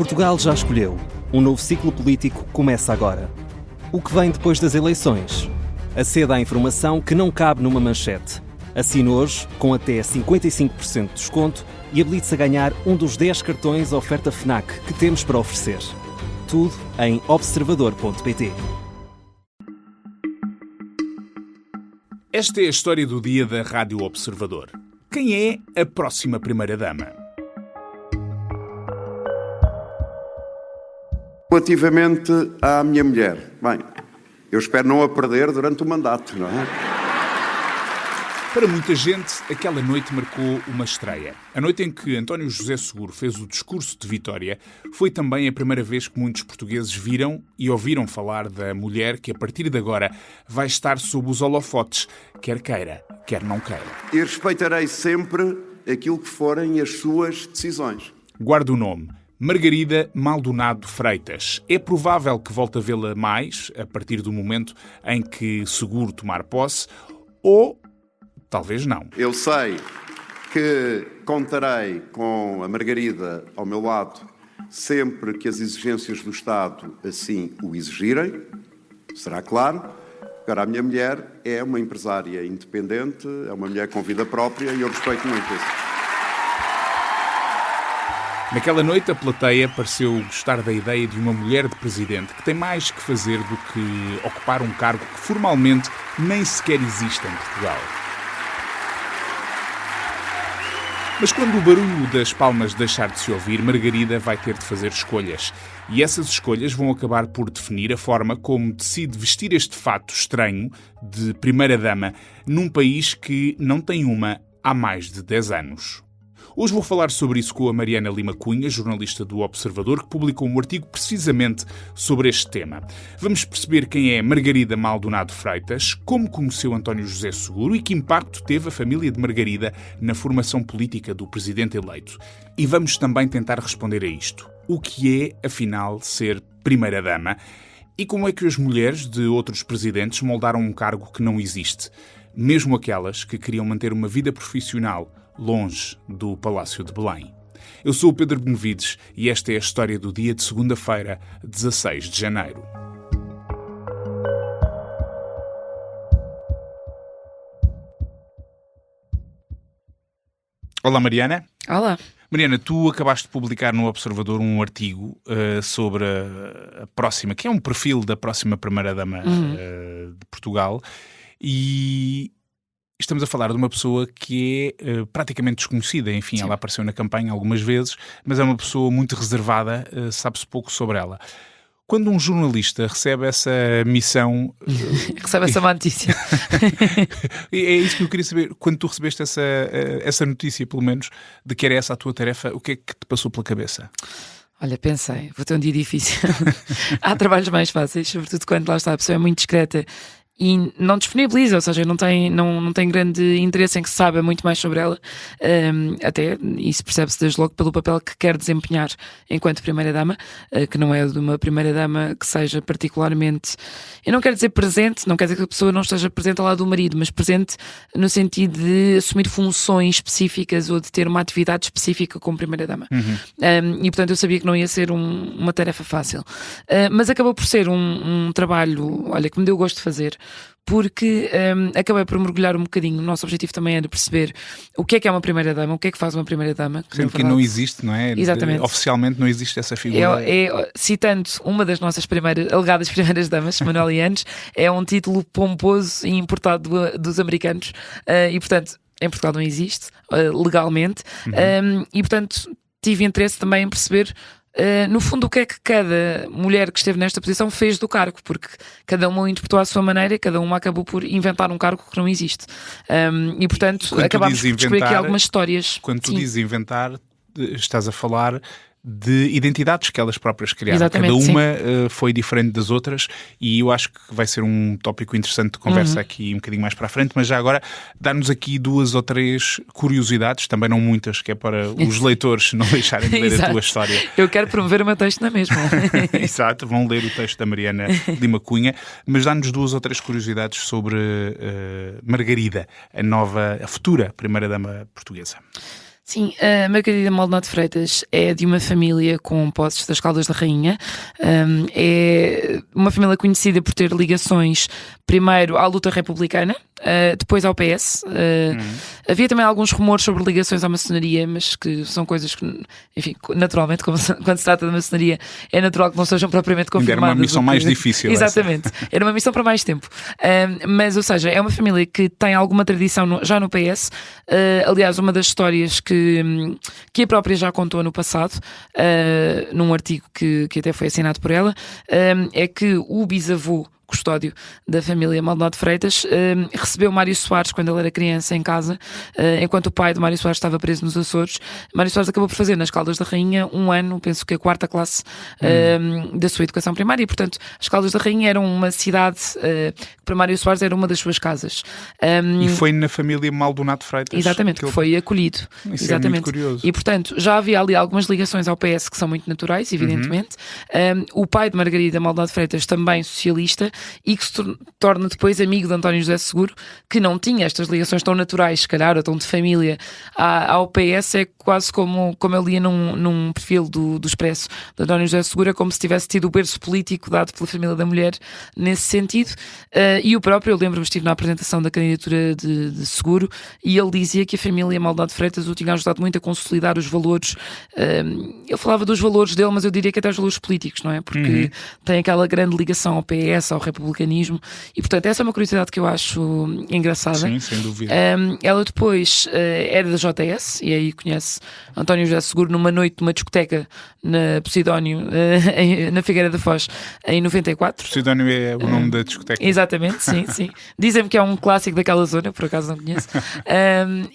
Portugal já escolheu. Um novo ciclo político começa agora. O que vem depois das eleições? Aceda à informação que não cabe numa manchete. Assine hoje, com até 55% de desconto, e habilite-se a ganhar um dos 10 cartões oferta FNAC que temos para oferecer. Tudo em observador.pt. Esta é a história do dia da Rádio Observador. Quem é a próxima Primeira-Dama? Relativamente à minha mulher, bem, eu espero não a perder durante o mandato, não é? Para muita gente, aquela noite marcou uma estreia. A noite em que António José Seguro fez o discurso de vitória foi também a primeira vez que muitos portugueses viram e ouviram falar da mulher que, a partir de agora, vai estar sob os holofotes, quer queira, quer não queira. E respeitarei sempre aquilo que forem as suas decisões. Guarda o nome. Margarida Maldonado Freitas. É provável que volte a vê-la mais, a partir do momento em que Seguro tomar posse, ou talvez não. Eu sei que contarei com a Margarida ao meu lado sempre que as exigências do Estado assim o exigirem, será claro. Agora, a minha mulher é uma empresária independente, é uma mulher com vida própria e eu respeito muito isso. Naquela noite, a plateia pareceu gostar da ideia de uma mulher de presidente que tem mais que fazer do que ocupar um cargo que formalmente nem sequer existe em Portugal. Mas quando o barulho das palmas deixar de se ouvir, Margarida vai ter de fazer escolhas. E essas escolhas vão acabar por definir a forma como decide vestir este fato estranho de primeira-dama num país que não tem uma há mais de 10 anos. Hoje vou falar sobre isso com a Mariana Lima Cunha, jornalista do Observador, que publicou um artigo precisamente sobre este tema. Vamos perceber quem é Margarida Maldonado Freitas, como conheceu António José Seguro e que impacto teve a família de Margarida na formação política do presidente eleito. E vamos também tentar responder a isto. O que é, afinal, ser primeira-dama? E como é que as mulheres de outros presidentes moldaram um cargo que não existe? Mesmo aquelas que queriam manter uma vida profissional longe do Palácio de Belém. Eu sou o Pedro Benevides e esta é a história do dia de segunda-feira, 16 de janeiro. Olá, Mariana. Olá. Mariana, tu acabaste de publicar no Observador um artigo sobre a próxima, que é um perfil da próxima Primeira-Dama de Portugal, e estamos a falar de uma pessoa que é praticamente desconhecida. Enfim, sim, ela apareceu na campanha algumas vezes, mas é uma pessoa muito reservada, sabe-se pouco sobre ela. Quando um jornalista recebe essa missão... recebe essa má notícia. É isso que eu queria saber. Quando tu recebeste essa notícia, pelo menos, de que era essa a tua tarefa, o que é que te passou pela cabeça? Olha, pensei, vou ter um dia difícil. Há trabalhos mais fáceis, sobretudo quando lá está a pessoa é muito discreta e não disponibiliza, ou seja, não tem grande interesse em que se saiba muito mais sobre ela. Até isso percebe-se desde logo pelo papel que quer desempenhar enquanto primeira-dama, que não é de uma primeira-dama que seja particularmente, eu não quero dizer presente, não quer dizer que a pessoa não esteja presente ao lado do marido, mas presente no sentido de assumir funções específicas ou de ter uma atividade específica como primeira-dama. E portanto eu sabia que não ia ser uma tarefa fácil, mas acabou por ser um trabalho, olha, que me deu gosto de fazer, porque acabei por mergulhar um bocadinho. O nosso objetivo também era perceber o que é uma primeira-dama, o que é que faz uma primeira-dama. Sendo que não existe, não é? Exatamente. Oficialmente não existe essa figura. Citando uma das nossas alegadas primeiras-damas, Manuela Yanes, é um título pomposo e importado dos americanos, e portanto em Portugal não existe, legalmente, e portanto tive interesse também em perceber no fundo o que é que cada mulher que esteve nesta posição fez do cargo, porque cada uma o interpretou à sua maneira e cada uma acabou por inventar um cargo que não existe, e portanto acabámos por descobrir aqui algumas histórias. Quando tu dizes inventar, estás a falar de identidades que elas próprias criaram. Exatamente, cada uma foi diferente das outras, e eu acho que vai ser um tópico interessante de conversa aqui um bocadinho mais para a frente, mas já agora dá-nos aqui 2 ou 3 curiosidades, também não muitas, que é para os leitores não deixarem de ler a tua história. Eu quero promover o meu texto na mesma. Exato, vão ler o texto da Mariana Lima Cunha, mas dá-nos 2 ou 3 curiosidades sobre Margarida, a futura primeira-dama portuguesa. Sim, a Margarida Maldonado Freitas é de uma família com posses das Caldas da Rainha. É uma família conhecida por ter ligações primeiro à luta republicana, depois ao PS. Havia também alguns rumores sobre ligações à maçonaria, mas que são coisas que, enfim, naturalmente, quando se trata da maçonaria, é natural que não sejam propriamente confirmadas. Era uma missão mais difícil. Exatamente, era uma missão para mais tempo. Mas, ou seja, é uma família que tem alguma tradição já no PS. Aliás, uma das histórias que a própria já contou no passado, num artigo que até foi assinado por ela, é que o bisavô custódio da família Maldonado Freitas recebeu Mário Soares quando ele era criança em casa, enquanto o pai de Mário Soares estava preso nos Açores. Mário Soares acabou por fazer nas Caldas da Rainha um ano, penso que a 4ª classe da sua educação primária, e portanto as Caldas da Rainha eram uma cidade que para Mário Soares era uma das suas casas. E foi na família Maldonado Freitas. Exatamente, que foi acolhido. Isso exatamente. É muito curioso. E portanto já havia ali algumas ligações ao PS que são muito naturais, evidentemente. O pai de Margarida Maldonado Freitas também socialista, e que se torna depois amigo de António José Seguro, que não tinha estas ligações tão naturais, se calhar, ou tão de família ao PS. É quase como eu lia num perfil do Expresso de António José Seguro, é como se tivesse tido o berço político dado pela família da mulher nesse sentido. E o próprio, eu lembro-me, estive na apresentação da candidatura de Seguro, e ele dizia que a família Maldonado Freitas o tinha ajudado muito a consolidar os valores. Ele falava dos valores dele, mas eu diria que até os valores políticos, não é? Porque tem aquela grande ligação ao PS, ao republicanismo, e portanto essa é uma curiosidade que eu acho engraçada. Sim, sem dúvida. Ela depois era da JS, e aí conhece António José Seguro numa noite numa discoteca na Posidónio, na Figueira da Foz, em 94. Posidónio é o nome da discoteca. Exatamente, sim. Dizem-me que é um clássico daquela zona, por acaso não conheço.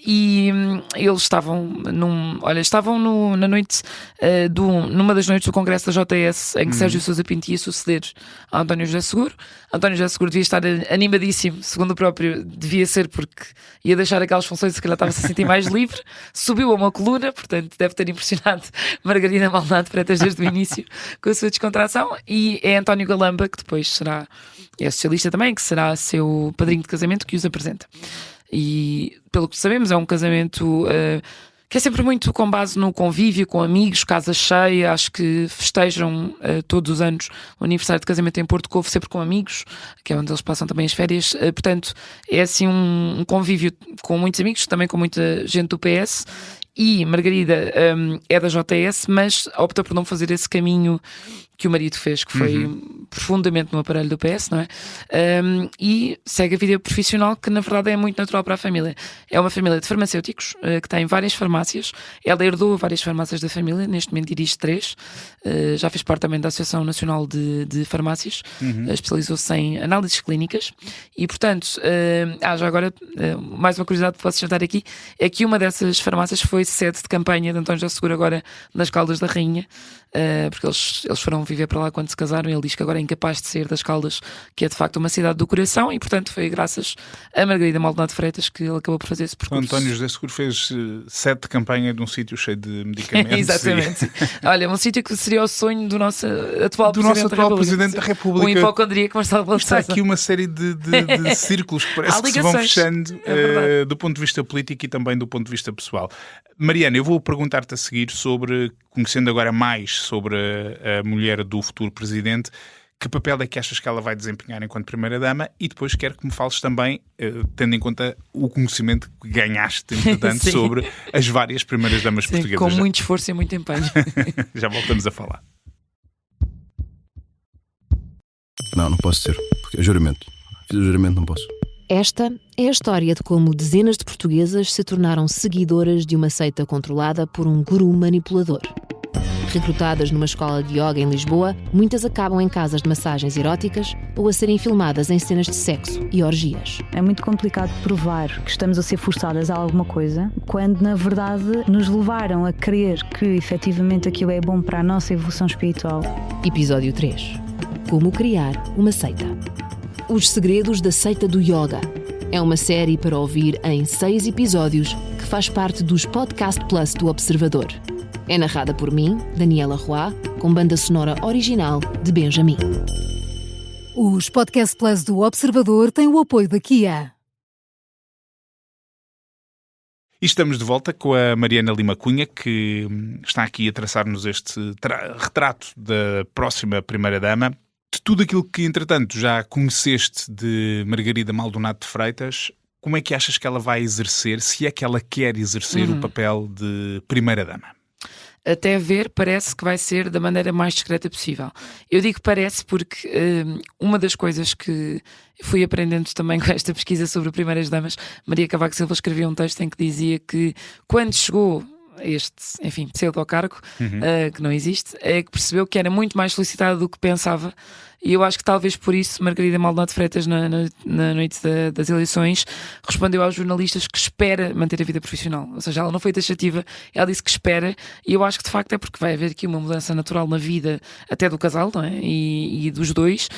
E eles estavam na noite numa das noites do Congresso da JS, em que Sérgio Sousa Pinto ia suceder a António José Seguro. António José Seguro devia estar animadíssimo, segundo o próprio, devia ser, porque ia deixar aquelas funções e se calhar estava-se a sentir mais livre. Subiu a uma coluna, portanto deve ter impressionado Margarida Maldonado Freitas desde o início com a sua descontração. E é António Galamba, que depois é socialista também, que será seu padrinho de casamento, que os apresenta. E pelo que sabemos é um casamento que é sempre muito com base no convívio, com amigos, casa cheia. Acho que festejam todos os anos o aniversário de casamento em Porto Covo, sempre com amigos, que é onde eles passam também as férias. Portanto, é assim um convívio com muitos amigos, também com muita gente do PS. E Margarida é da JS, mas opta por não fazer esse caminho que o marido fez, que foi profundamente no aparelho do PS, não é? E segue a vida profissional, que na verdade é muito natural para a família. É uma família de farmacêuticos, que tem várias farmácias. Ela herdou várias farmácias da família, neste momento dirige 3. Já fez parte também da Associação Nacional de Farmácias, especializou-se em análises clínicas. E portanto, já agora, mais uma curiosidade que posso juntar aqui, é que uma dessas farmácias foi sede de campanha de António José Seguro agora nas Caldas da Rainha, porque eles foram viver para lá quando se casaram. Ele diz que agora é incapaz de sair das Caldas, que é de facto uma cidade do coração, e portanto foi graças a Margarida Maldonado Freitas que ele acabou por fazer esse percurso. O António José Seguro fez sede de campanha de um sítio cheio de medicamentos. Exatamente. Olha, um sítio que seria o sonho do nosso atual Presidente da República. O hipocondríaco Marcelo Rebelo de Sousa. Está aqui uma série de círculos que parece que se vão fechando do ponto de vista político e também do ponto de vista pessoal. Mariana, eu vou perguntar-te a seguir sobre, conhecendo agora mais sobre a mulher do futuro presidente, que papel é que achas que ela vai desempenhar enquanto Primeira-Dama, e depois quero que me fales também, tendo em conta o conhecimento que ganhaste, entretanto, sobre as várias Primeiras-Damas portuguesas. Com muito esforço e muito empenho. Já voltamos a falar. Não posso ser, porque é juramento. Fiz o juramento, não posso. Esta é a história de como dezenas de portuguesas se tornaram seguidoras de uma seita controlada por um guru manipulador. Recrutadas numa escola de yoga em Lisboa, muitas acabam em casas de massagens eróticas ou a serem filmadas em cenas de sexo e orgias. É muito complicado provar que estamos a ser forçadas a alguma coisa, quando na verdade nos levaram a crer que efetivamente aquilo é bom para a nossa evolução espiritual. Episódio 3. Como criar uma seita. Os segredos da seita do yoga. É uma série para ouvir em 6 episódios que faz parte dos Podcast Plus do Observador. É narrada por mim, Daniela Roy, com banda sonora original de Benjamin. Os Podcast Plus do Observador têm o apoio da Kia. E estamos de volta com a Mariana Lima Cunha, que está aqui a traçar-nos este retrato da próxima Primeira-Dama. De tudo aquilo que, entretanto, já conheceste de Margarida Maldonado de Freitas, como é que achas que ela vai exercer, se é que ela quer exercer o papel de Primeira-Dama? Até ver, parece que vai ser da maneira mais discreta possível. Eu digo parece porque uma das coisas que fui aprendendo também com esta pesquisa sobre primeiras damas, Maria Cavaco Silva escrevia um texto em que dizia que quando chegou a este, enfim, pseudo-cargo, que não existe, é que percebeu que era muito mais solicitada do que pensava. E eu acho que talvez por isso Margarida Maldonado de Freitas, na noite das eleições, respondeu aos jornalistas que espera manter a vida profissional. Ou seja, ela não foi taxativa, ela disse que espera, e eu acho que de facto é porque vai haver aqui uma mudança natural na vida até do casal, não é? E dos dois,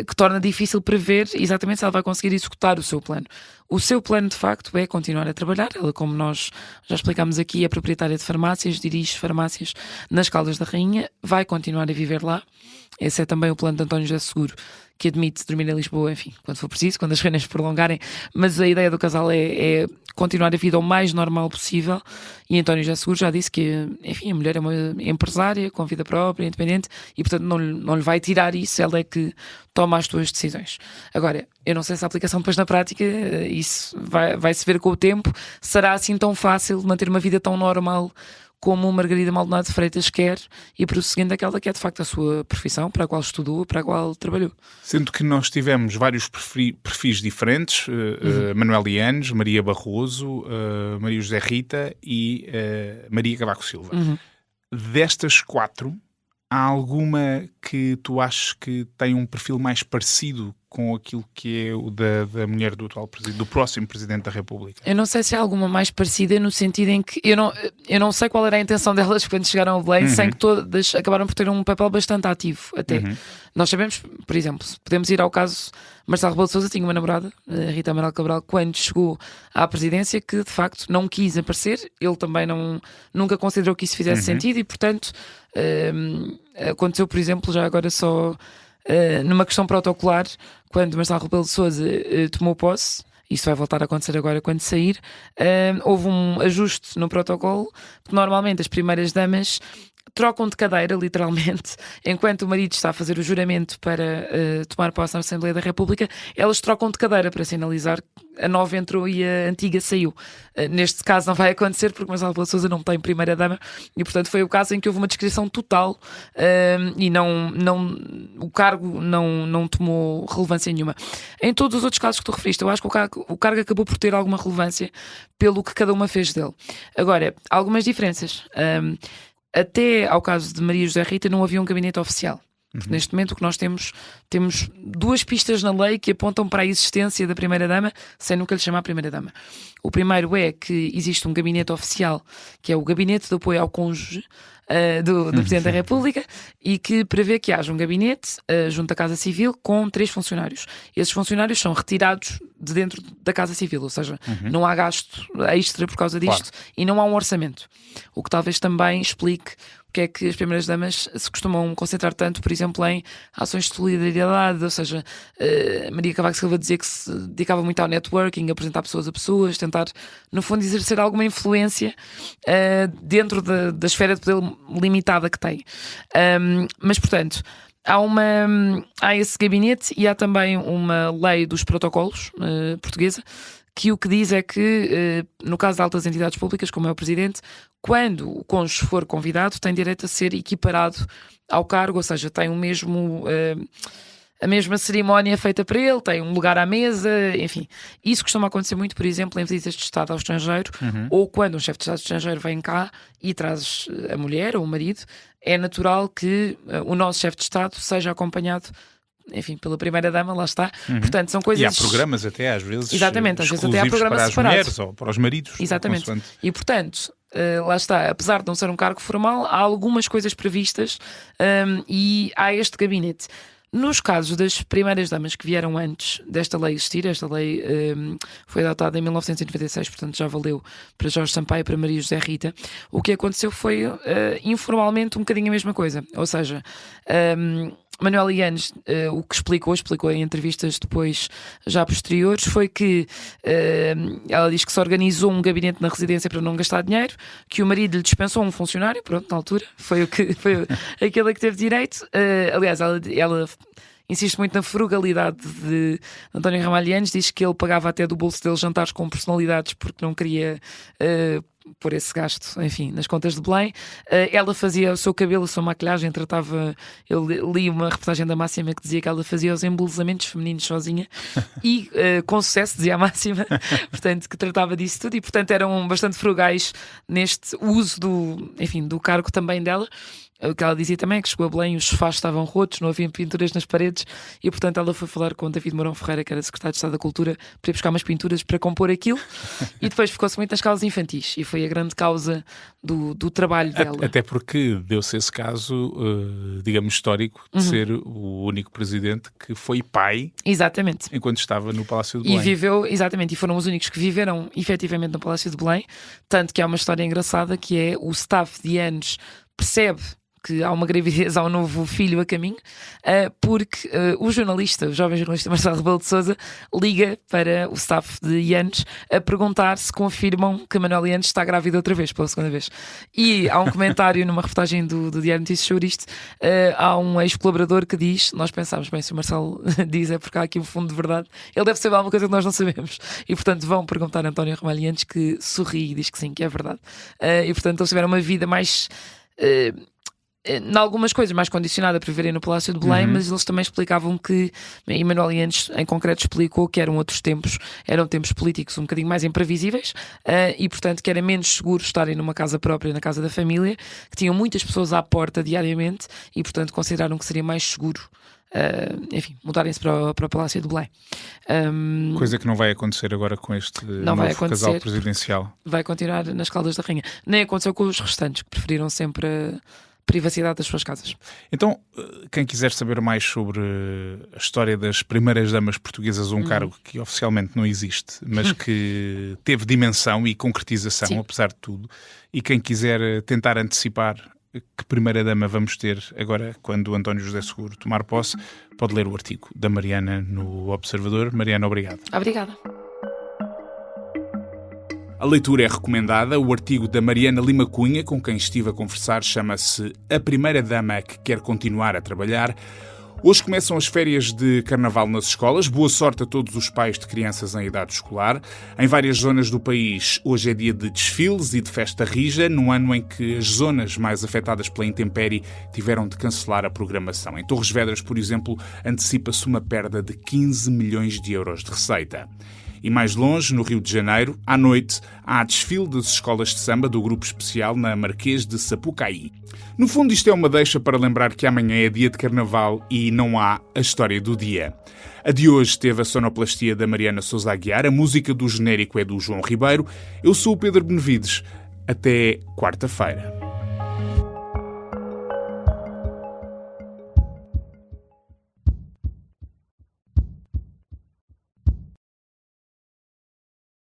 que torna difícil prever exatamente se ela vai conseguir executar o seu plano. O seu plano, de facto, é continuar a trabalhar. Ela, como nós já explicámos aqui, é proprietária de farmácias, dirige farmácias nas Caldas da Rainha, vai continuar a viver lá. Esse é também o plano de António José Seguro, que admite dormir em Lisboa, enfim, quando for preciso, quando as reuniões prolongarem, mas a ideia do casal é continuar a vida o mais normal possível. E António José Seguro já disse que, enfim, a mulher é uma empresária, com vida própria, independente, e portanto não lhe vai tirar isso, ela é que toma as suas decisões. Agora, eu não sei se a aplicação depois na prática, isso vai-se ver com o tempo, será assim tão fácil manter uma vida tão normal como Margarida Maldonado de Freitas quer, e prosseguindo aquela que é de facto a sua profissão, para a qual estudou, para a qual trabalhou. Sendo que nós tivemos vários perfis diferentes, Manuel Lianes, Maria Barroso, Maria José Rita e Maria Cavaco Silva. Destas 4, há alguma que tu achas que tem um perfil mais parecido com aquilo que é o da mulher do atual presidente, do próximo Presidente da República? Eu não sei se há alguma mais parecida, no sentido em que eu não sei qual era a intenção delas quando chegaram ao Belém, sem que todas acabaram por ter um papel bastante ativo até. Nós sabemos, por exemplo, podemos ir ao caso Marcelo Rebelo de Sousa, tinha uma namorada, Rita Amaral Cabral, quando chegou à presidência, que de facto não quis aparecer. Ele também nunca considerou que isso fizesse sentido e, portanto, aconteceu, por exemplo, já agora só numa questão protocolar, quando Marcelo Rebelo de Sousa tomou posse. Isso vai voltar a acontecer agora quando sair. Houve um ajuste no protocolo, porque normalmente as primeiras damas trocam de cadeira, literalmente, enquanto o marido está a fazer o juramento para tomar posse na Assembleia da República, elas trocam de cadeira para sinalizar que a nova entrou e a antiga saiu. Neste caso não vai acontecer porque Marcelo Rebelo de Sousa não tem primeira-dama e, portanto, foi o caso em que houve uma descrição total e o cargo não tomou relevância nenhuma. Em todos os outros casos que tu referiste, eu acho que o cargo acabou por ter alguma relevância pelo que cada uma fez dele. Agora, algumas diferenças. Até ao caso de Maria José Rita não havia um gabinete oficial. Neste momento o que nós temos 2 pistas na lei que apontam para a existência da Primeira-Dama, sem nunca lhe chamar Primeira-Dama. O primeiro é que existe um gabinete oficial, que é o Gabinete de Apoio ao Cônjuge do Presidente da República, e que prevê que haja um gabinete junto à Casa Civil com 3 funcionários. Esses funcionários são retirados de dentro da Casa Civil, ou seja, não há gasto extra por causa disto, e não há um orçamento. O que talvez também explique porque é que as primeiras-damas se costumam concentrar tanto, por exemplo, em ações de solidariedade, ou seja, Maria Cavaco Silva dizia que se dedicava muito ao networking, apresentar pessoas a pessoas, tentar, no fundo, exercer alguma influência dentro da esfera de poder limitada que tem. Mas, portanto, há esse gabinete e há também uma lei dos protocolos portuguesa, que o que diz é que, no caso de altas entidades públicas, como é o Presidente, quando o cônjuge for convidado, tem direito a ser equiparado ao cargo, ou seja, tem a mesma cerimónia feita para ele, tem um lugar à mesa, enfim. Isso costuma acontecer muito, por exemplo, em visitas de Estado ao estrangeiro, ou quando um chefe de Estado estrangeiro vem cá e traz a mulher ou o marido, é natural que o nosso chefe de Estado seja acompanhado, enfim, pela Primeira-Dama, lá está. Portanto, são coisas... E há programas até, às vezes, exatamente, às vezes até há programas para as separados. mulheres ou para os maridos. Exatamente. Consoante. E, portanto, lá está, apesar de não ser um cargo formal, há algumas coisas previstas e há este gabinete. Nos casos das primeiras-damas que vieram antes desta lei existir, esta lei foi adotada em 1996, portanto já valeu para Jorge Sampaio e para Maria José Rita, o que aconteceu foi informalmente um bocadinho a mesma coisa. Ou seja, Manuela Yanes, o que explicou em entrevistas depois já posteriores, foi que ela diz que se organizou um gabinete na residência para não gastar dinheiro, que o marido lhe dispensou um funcionário, pronto, na altura, foi aquele que teve direito. Aliás, ela insiste muito na frugalidade de António Ramalho Yanes, diz que ele pagava até do bolso dele jantares com personalidades porque não queria pôr esse gasto, enfim, nas contas de Belém. Ela fazia o seu cabelo, a sua maquilhagem, eu li uma reportagem da Máxima que dizia que ela fazia os embelezamentos femininos sozinha e com sucesso, dizia a Máxima, portanto, que tratava disso tudo e, portanto, eram bastante frugais neste uso do cargo também dela. O que ela dizia também é que chegou a Belém, os sofás estavam rotos, não havia pinturas nas paredes e, portanto, ela foi falar com o David Mourão Ferreira, que era secretário de Estado da Cultura, para ir buscar umas pinturas para compor aquilo e depois ficou-se muito nas causas infantis e foi a grande causa do trabalho dela. Até porque deu-se esse caso, digamos, histórico, de ser o único presidente que foi pai. Exatamente. Enquanto estava no Palácio de Belém. E viveu, exatamente, e foram os únicos que viveram efetivamente no Palácio de Belém, tanto que há uma história engraçada que é o staff de Yanes percebe que há uma gravidez, há um novo filho a caminho, porque o jovem jornalista Marcelo Rebelo de Sousa liga para o staff de Yanes a perguntar se confirmam que a Manuela Yanes está grávida outra vez, pela segunda vez. E há um comentário numa reportagem do Diário Notícias sobre isto, há um ex-colaborador que diz, nós pensámos, bem, se o Marcelo diz é porque há aqui um fundo de verdade, ele deve saber alguma coisa que nós não sabemos. E portanto vão perguntar a António Ramalho Yanes, que sorri e diz que sim, que é verdade. E portanto eles tiveram uma vida mais... em algumas coisas mais condicionada para viverem no Palácio de Belém, mas eles também explicavam que, e Manuela Yanes em concreto explicou que eram outros tempos, eram tempos políticos um bocadinho mais imprevisíveis e portanto que era menos seguro estarem numa casa própria, na casa da família, que tinham muitas pessoas à porta diariamente e portanto consideraram que seria mais seguro enfim, mudarem-se para o Palácio de Belém. Coisa que não vai acontecer agora com este novo casal presidencial. Vai continuar nas Caldas da Rainha. Nem aconteceu com os restantes, que preferiram sempre privacidade das suas casas. Então, quem quiser saber mais sobre a história das primeiras damas portuguesas, um cargo que oficialmente não existe, mas que teve dimensão e concretização, apesar de tudo, e quem quiser tentar antecipar que primeira dama vamos ter agora quando o António José Seguro tomar posse, pode ler o artigo da Mariana no Observador. Mariana, obrigado. Obrigada. A leitura é recomendada. O artigo da Mariana Lima Cunha, com quem estive a conversar, chama-se A Primeira Dama que Quer Continuar a Trabalhar. Hoje começam as férias de Carnaval nas escolas. Boa sorte a todos os pais de crianças em idade escolar. Em várias zonas do país, hoje é dia de desfiles e de festa rija, num ano em que as zonas mais afetadas pela intempérie tiveram de cancelar a programação. Em Torres Vedras, por exemplo, antecipa-se uma perda de 15 milhões de euros de receita. E mais longe, no Rio de Janeiro, à noite, há desfile das escolas de samba do Grupo Especial na Marquês de Sapucaí. No fundo, isto é uma deixa para lembrar que amanhã é dia de Carnaval e não há a história do dia. A de hoje teve a sonoplastia da Mariana Sousa Aguiar, a música do genérico é do João Ribeiro. Eu sou o Pedro Benevides. Até quarta-feira.